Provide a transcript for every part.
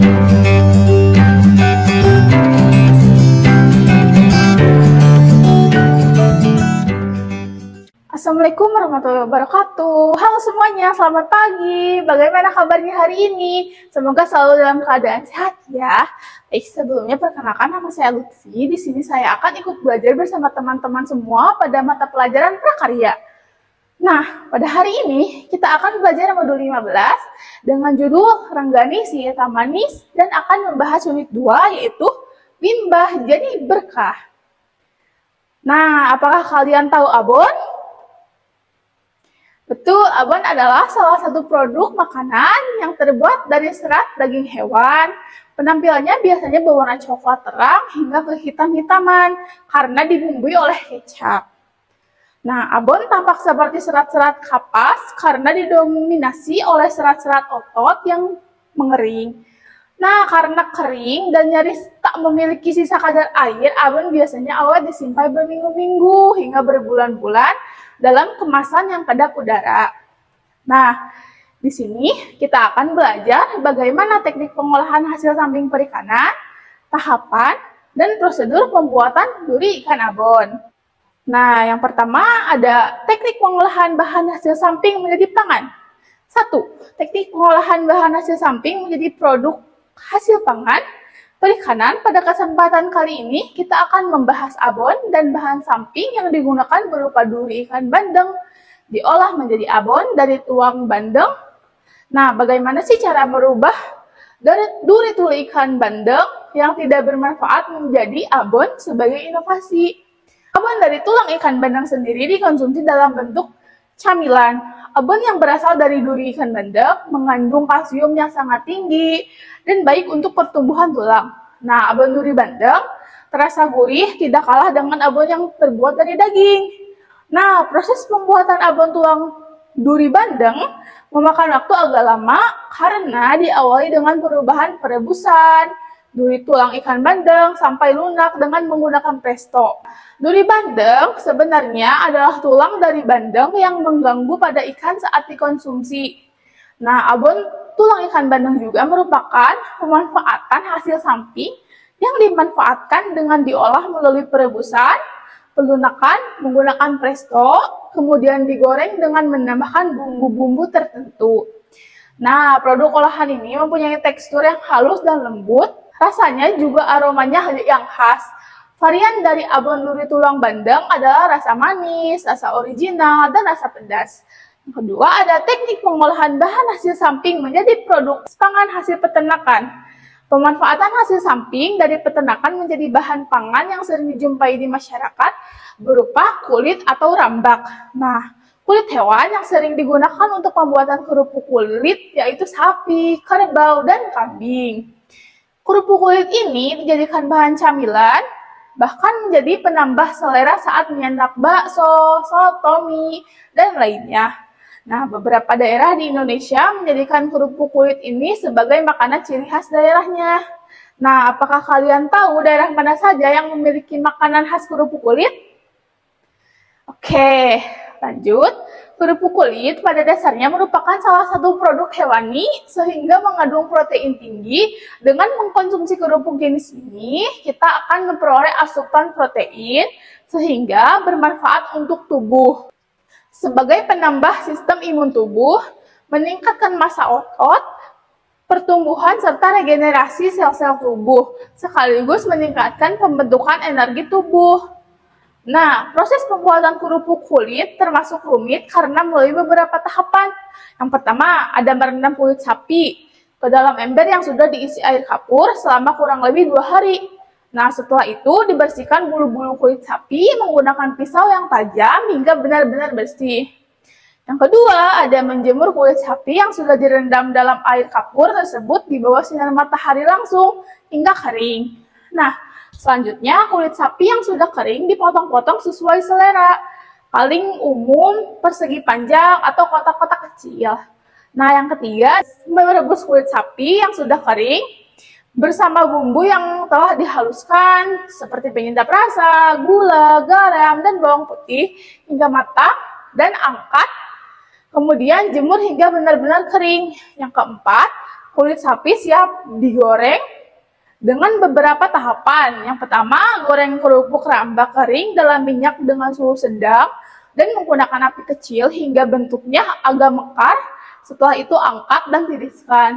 Assalamualaikum warahmatullahi wabarakatuh. Halo semuanya, selamat pagi. Bagaimana kabarnya hari ini? Semoga selalu dalam keadaan sehat ya. Sebelumnya perkenalkan, nama saya Lutfi. Di sini saya akan ikut belajar bersama teman-teman semua pada mata pelajaran prakarya. Nah, pada hari ini kita akan belajar modul 15 dengan judul Renggani Si Eta Manis dan akan membahas unit 2 yaitu limbah jadi berkah. Nah, apakah kalian tahu abon? Betul, abon adalah salah satu produk makanan yang terbuat dari serat daging hewan. Penampilannya biasanya berwarna coklat terang hingga kehitam-hitaman karena dibumbui oleh kecap. Nah, abon tampak seperti serat-serat kapas karena didominasi oleh serat-serat otot yang mengering. Nah, karena kering dan nyaris tak memiliki sisa kadar air, abon biasanya awet disimpan berminggu-minggu hingga berbulan-bulan dalam kemasan yang kedap udara. Nah, di sini kita akan belajar bagaimana teknik pengolahan hasil samping perikanan, tahapan, dan prosedur pembuatan duri ikan abon. Nah, yang pertama ada teknik pengolahan bahan hasil samping menjadi pangan. 1. Teknik pengolahan bahan hasil samping menjadi produk hasil pangan perikanan. Pada kesempatan kali ini kita akan membahas abon dan bahan samping yang digunakan berupa duri ikan bandeng diolah menjadi abon dari tulang bandeng. Nah, bagaimana sih cara merubah dari duri tulang ikan bandeng yang tidak bermanfaat menjadi abon sebagai inovasi? Abon dari tulang ikan bandeng sendiri dikonsumsi dalam bentuk camilan. Abon yang berasal dari duri ikan bandeng mengandung kalsium yang sangat tinggi dan baik untuk pertumbuhan tulang. Nah, abon duri bandeng terasa gurih, tidak kalah dengan abon yang terbuat dari daging. Nah, proses pembuatan abon tulang duri bandeng memakan waktu agak lama karena diawali dengan perubahan perebusan duri tulang ikan bandeng sampai lunak dengan menggunakan presto. Duri bandeng sebenarnya adalah tulang dari bandeng yang mengganggu pada ikan saat dikonsumsi. Nah, abon tulang ikan bandeng juga merupakan pemanfaatan hasil samping yang dimanfaatkan dengan diolah melalui perebusan, pelunakan menggunakan presto, kemudian digoreng dengan menambahkan bumbu-bumbu tertentu. Nah, produk olahan ini mempunyai tekstur yang halus dan lembut, rasanya juga aromanya yang khas. Varian dari abon duri tulang bandeng adalah rasa manis, rasa original, dan rasa pedas. Yang kedua, ada teknik pengolahan bahan hasil samping menjadi produk pangan hasil peternakan. Pemanfaatan hasil samping dari peternakan menjadi bahan pangan yang sering dijumpai di masyarakat berupa kulit atau rambak. Nah, kulit hewan yang sering digunakan untuk pembuatan kerupuk kulit yaitu sapi, kerbau, dan kambing. Kerupuk kulit ini dijadikan bahan camilan, bahkan menjadi penambah selera saat menyantap bakso, soto, mie, dan lainnya. Nah, beberapa daerah di Indonesia menjadikan kerupuk kulit ini sebagai makanan ciri khas daerahnya. Nah, apakah kalian tahu daerah mana saja yang memiliki makanan khas kerupuk kulit? Oke, lanjut. Kerupuk kulit pada dasarnya merupakan salah satu produk hewani sehingga mengandung protein tinggi. Dengan mengkonsumsi kerupuk jenis ini, kita akan memperoleh asupan protein sehingga bermanfaat untuk tubuh. Sebagai penambah sistem imun tubuh, meningkatkan massa otot, pertumbuhan serta regenerasi sel-sel tubuh, sekaligus meningkatkan pembentukan energi tubuh. Nah, proses pembuatan kerupuk kulit termasuk rumit karena melalui beberapa tahapan. Yang pertama, ada merendam kulit sapi ke dalam ember yang sudah diisi air kapur selama kurang lebih 2 hari. Nah, setelah itu dibersihkan bulu-bulu kulit sapi menggunakan pisau yang tajam hingga benar-benar bersih. Yang kedua, ada menjemur kulit sapi yang sudah direndam dalam air kapur tersebut di bawah sinar matahari langsung hingga kering. Nah, selanjutnya, kulit sapi yang sudah kering dipotong-potong sesuai selera. Paling umum, persegi panjang atau kotak-kotak kecil. Nah, yang ketiga, merebus kulit sapi yang sudah kering bersama bumbu yang telah dihaluskan seperti penyedap rasa, gula, garam, dan bawang putih hingga matang dan angkat. Kemudian jemur hingga benar-benar kering. Yang keempat, kulit sapi siap digoreng dengan beberapa tahapan. Yang pertama, goreng kerupuk rambak kering dalam minyak dengan suhu sedang dan menggunakan api kecil hingga bentuknya agak mekar. Setelah itu angkat dan tiriskan.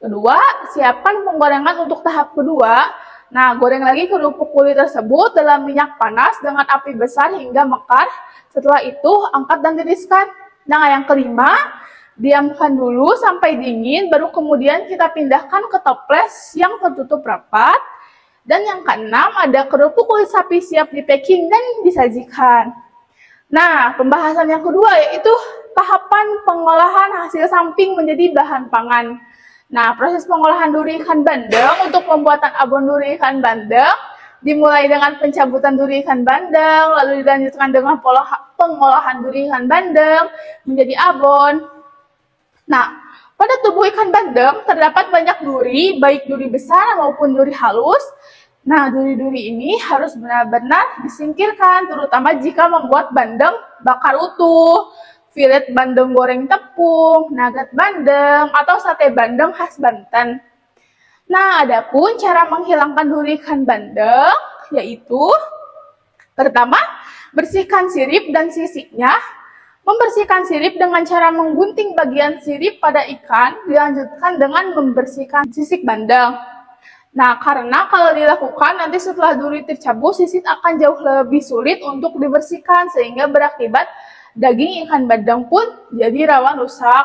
Kedua, siapkan penggorengan untuk tahap kedua. Nah, goreng lagi kerupuk kulit tersebut dalam minyak panas dengan api besar hingga mekar. Setelah itu angkat dan tiriskan. Nah, yang kelima, diamkan dulu sampai dingin, baru kemudian kita pindahkan ke toples yang tertutup rapat. Dan yang keenam, ada kerupuk kulit sapi siap di packing dan disajikan. Nah, pembahasan yang kedua yaitu tahapan pengolahan hasil samping menjadi bahan pangan. Nah, proses pengolahan duri ikan bandeng untuk pembuatan abon duri ikan bandeng dimulai dengan pencabutan duri ikan bandeng, lalu dilanjutkan dengan pengolahan duri ikan bandeng menjadi abon. Nah, pada tubuh ikan bandeng terdapat banyak duri, baik duri besar maupun duri halus. Nah, duri-duri ini harus benar-benar disingkirkan, terutama jika membuat bandeng bakar utuh, filet bandeng goreng tepung, nugget bandeng, atau sate bandeng khas Banten. Nah, adapun cara menghilangkan duri ikan bandeng, yaitu pertama, bersihkan sirip dan sisiknya. Membersihkan sirip dengan cara menggunting bagian sirip pada ikan, dilanjutkan dengan membersihkan sisik bandeng. Nah, karena kalau dilakukan nanti setelah duri tercabut, sisik akan jauh lebih sulit untuk dibersihkan, sehingga berakibat daging ikan bandeng pun jadi rawan rusak.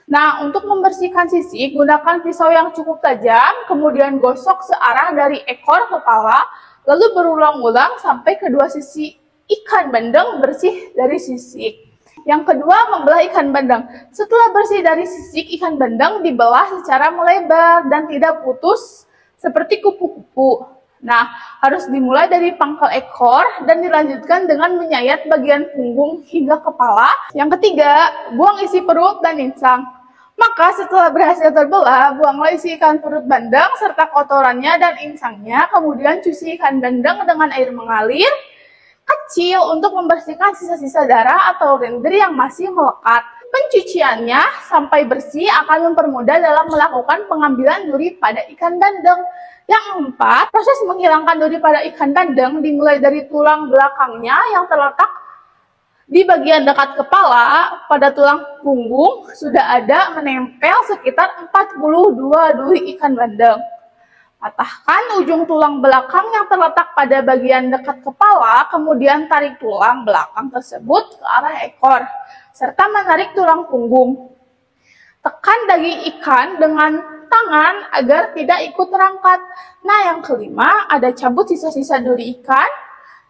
Nah, untuk membersihkan sisik, gunakan pisau yang cukup tajam, kemudian gosok searah dari ekor kepala, lalu berulang-ulang sampai kedua sisi ikan bandeng bersih dari sisik. Yang kedua, membelah ikan bandeng. Setelah bersih dari sisik, ikan bandeng dibelah secara melebar dan tidak putus seperti kupu-kupu. Nah, harus dimulai dari pangkal ekor dan dilanjutkan dengan menyayat bagian punggung hingga kepala. Yang ketiga, buang isi perut dan insang. Maka setelah berhasil terbelah, buanglah isi ikan perut bandeng serta kotorannya dan insangnya, kemudian cuci ikan bandeng dengan air mengalir kecil untuk membersihkan sisa-sisa darah atau lendir yang masih melekat. Pencuciannya sampai bersih akan mempermudah dalam melakukan pengambilan duri pada ikan bandeng. Yang keempat, proses menghilangkan duri pada ikan bandeng dimulai dari tulang belakangnya yang terletak di bagian dekat kepala. Pada tulang punggung sudah ada menempel sekitar 42 duri ikan bandeng. Patahkan ujung tulang belakang yang terletak pada bagian dekat kepala, kemudian tarik tulang belakang tersebut ke arah ekor, serta menarik tulang punggung. Tekan daging ikan dengan tangan agar tidak ikut terangkat. Nah, yang kelima, ada cabut sisa-sisa duri ikan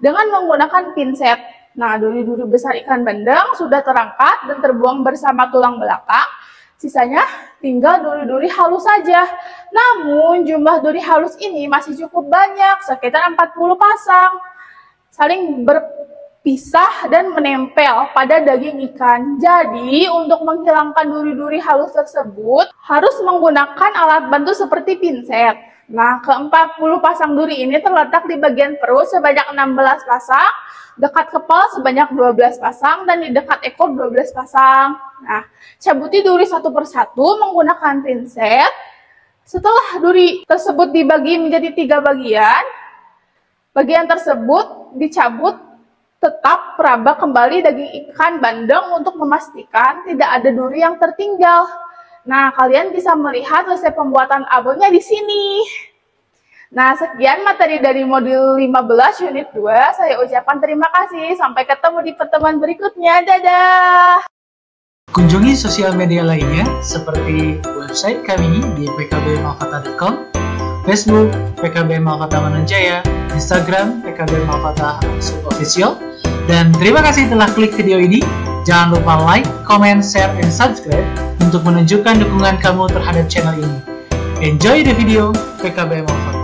dengan menggunakan pinset. Nah, duri-duri besar ikan bandeng sudah terangkat dan terbuang bersama tulang belakang. Sisanya tinggal duri-duri halus saja. Namun, jumlah duri halus ini masih cukup banyak, sekitar 40 pasang. Saling berpisah dan menempel pada daging ikan. Jadi, untuk menghilangkan duri-duri halus tersebut, harus menggunakan alat bantu seperti pinset. Nah, ke-40 pasang duri ini terletak di bagian perut sebanyak 16 pasang, dekat kepala sebanyak 12 pasang, dan di dekat ekor 12 pasang. Nah, cabuti duri satu persatu menggunakan pinset. Setelah duri tersebut dibagi menjadi 3 bagian, bagian tersebut dicabut, tetap peraba kembali daging ikan bandeng untuk memastikan tidak ada duri yang tertinggal. Nah, kalian bisa melihat resep pembuatan abonnya di sini. Nah, sekian materi dari modul 15 unit 2. Saya ucapkan terima kasih. Sampai ketemu di pertemuan berikutnya. Dadah! Kunjungi sosial media lainnya seperti website kami di pkbmalkata.com, Facebook PKB Malkata Mananjaya, Instagram PKB Malkata _official. Dan terima kasih telah klik video ini. Jangan lupa like, comment, share, dan subscribe untuk menunjukkan dukungan kamu terhadap channel ini. Enjoy the video, PKB Malkata.